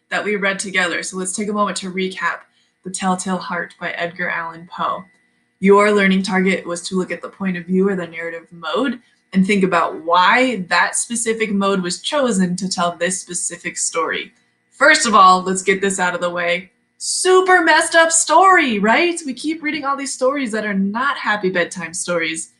that we read together. So let's take a moment to recap The Telltale Heart by Edgar Allan Poe. Your learning target was to look at the point of view or the narrative mode and think about why that specific mode was chosen to tell this specific story. First of all, let's get this out of the way. Super messed up story, right? We keep reading all these stories that are not happy bedtime stories.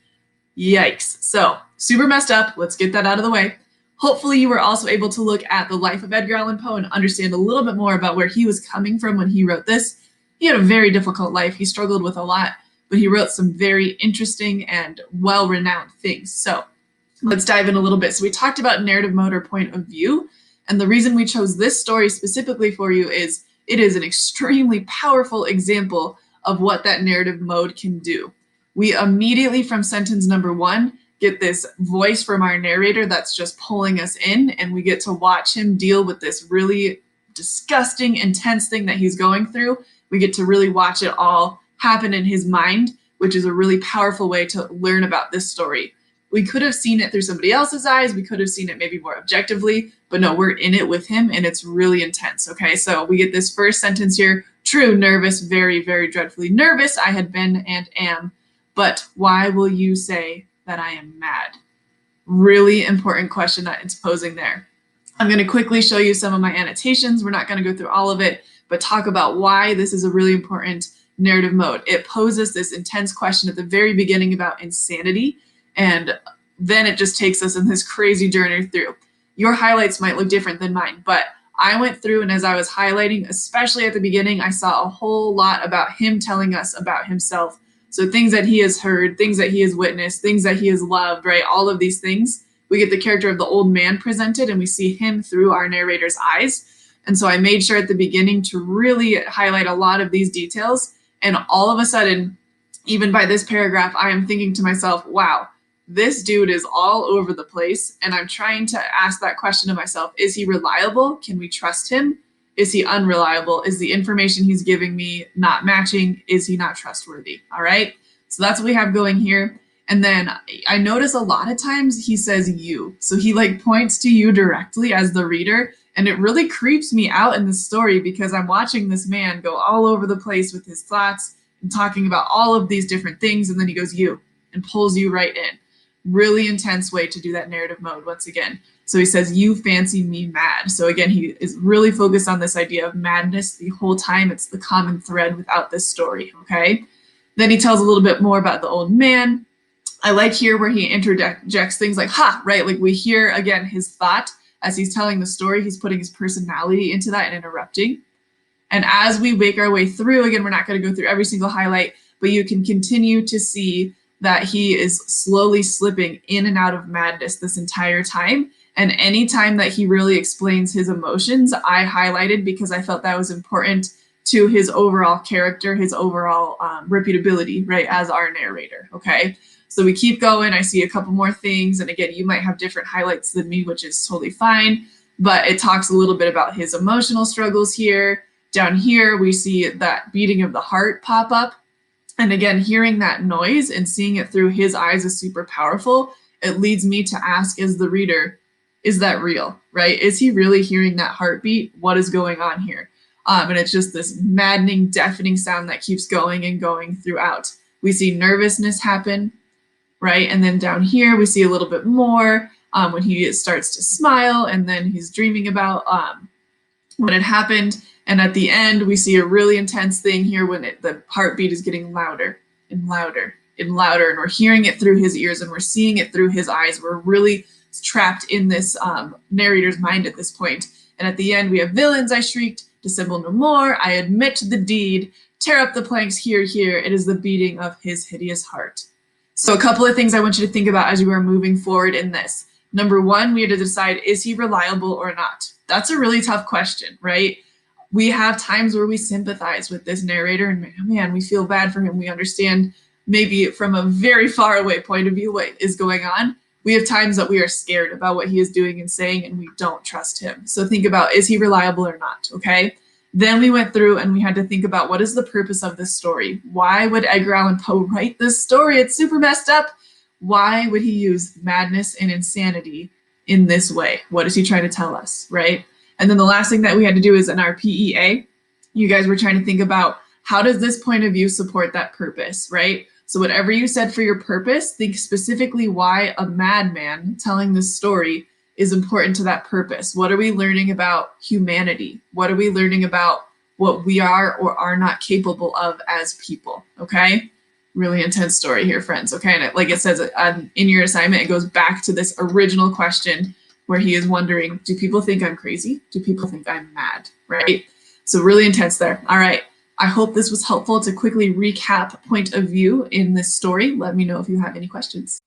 Yikes. So, super messed up. Let's get that out of the way. Hopefully you were also able to look at the life of Edgar Allan Poe and understand a little bit more about where he was coming from when he wrote this. He had a very difficult life. He struggled with a lot, but he wrote some very interesting and well-renowned things. So let's dive in a little bit. So we talked about narrative mode or point of view, and the reason we chose this story specifically for you is it is an extremely powerful example of what that narrative mode can do. We immediately, from sentence number 1, get this voice from our narrator that's just pulling us in, and we get to watch him deal with this really disgusting, intense thing that he's going through. We get to really watch it all happen in his mind, which is a really powerful way to learn about this story. We could have seen it through somebody else's eyes. We could have seen it maybe more objectively, but no, we're in it with him, and it's really intense, okay? So we get this first sentence here: true, nervous, very, very dreadfully nervous. I had been and am, but why will you say that I am mad? Really important question that it's posing there. I'm going to quickly show you some of my annotations. We're not going to go through all of it, but talk about why this is a really important narrative mode. It poses this intense question at the very beginning about insanity, and then it just takes us in this crazy journey through. Your highlights might look different than mine, but I went through, and as I was highlighting, especially at the beginning, I saw a whole lot about him telling us about himself. So things that he has heard, things that he has witnessed, things that he has loved, right? All of these things. We get the character of the old man presented, and we see him through our narrator's eyes. And so I made sure at the beginning to really highlight a lot of these details. And all of a sudden, even by this paragraph, I am thinking to myself, wow, this dude is all over the place. And I'm trying to ask that question to myself. Is he reliable? Can we trust him? Is he unreliable? Is the information he's giving me not matching? Is he not trustworthy? All right. So that's what we have going here. And then I notice a lot of times he says you. So he like points to you directly as the reader. And it really creeps me out in the story because I'm watching this man go all over the place with his thoughts and talking about all of these different things. And then he goes you and pulls you right in. Really intense way to do that narrative mode once again. So he says, you fancy me mad. So again, he is really focused on this idea of madness the whole time. It's the common thread without this story, okay? Then he tells a little bit more about the old man. I like here where he interjects things like, ha, right? Like we hear, again, his thought as he's telling the story. He's putting his personality into that and interrupting. And as we make our way through, again, we're not going to go through every single highlight, but you can continue to see that he is slowly slipping in and out of madness this entire time. And anytime that he really explains his emotions, I highlighted because I felt that was important to his overall character, his overall reputability, right, as our narrator, okay? So we keep going. I see a couple more things. And again, you might have different highlights than me, which is totally fine. But it talks a little bit about his emotional struggles here. Down here, we see that beating of the heart pop up. And again, hearing that noise and seeing it through his eyes is super powerful. It leads me to ask as the reader, is that real, right? Is he really hearing that heartbeat? What is going on here? And it's just this maddening, deafening sound that keeps going and going throughout. We see nervousness happen, right? And then down here, we see a little bit more when he starts to smile, and then he's dreaming about what had happened. And at the end, we see a really intense thing here when the heartbeat is getting louder and louder and louder, and we're hearing it through his ears and we're seeing it through his eyes. We're really trapped in this narrator's mind at this point. And at the end, we have villains, I shrieked, dissemble no more, I admit the deed, tear up the planks here, here, it is the beating of his hideous heart. So a couple of things I want you to think about as you are moving forward in this. Number one, we had to decide, is he reliable or not? That's a really tough question, right? We have times where we sympathize with this narrator and man, we feel bad for him. We understand maybe from a very far away point of view what is going on. We have times that we are scared about what he is doing and saying, and we don't trust him. So think about, is he reliable or not, okay? Then we went through and we had to think about, what is the purpose of this story? Why would Edgar Allan Poe write this story? It's super messed up. Why would he use madness and insanity in this way? What is he trying to tell us, right? And then the last thing that we had to do is in our PEA, you guys were trying to think about how does this point of view support that purpose, right? So whatever you said for your purpose, think specifically why a madman telling this story is important to that purpose. What are we learning about humanity? What are we learning about what we are or are not capable of as people, okay? Really intense story here, friends, okay? And like it says in your assignment, it goes back to this original question where he is wondering, do people think I'm crazy? Do people think I'm mad, right? So really intense there. All right. I hope this was helpful to quickly recap point of view in this story. Let me know if you have any questions.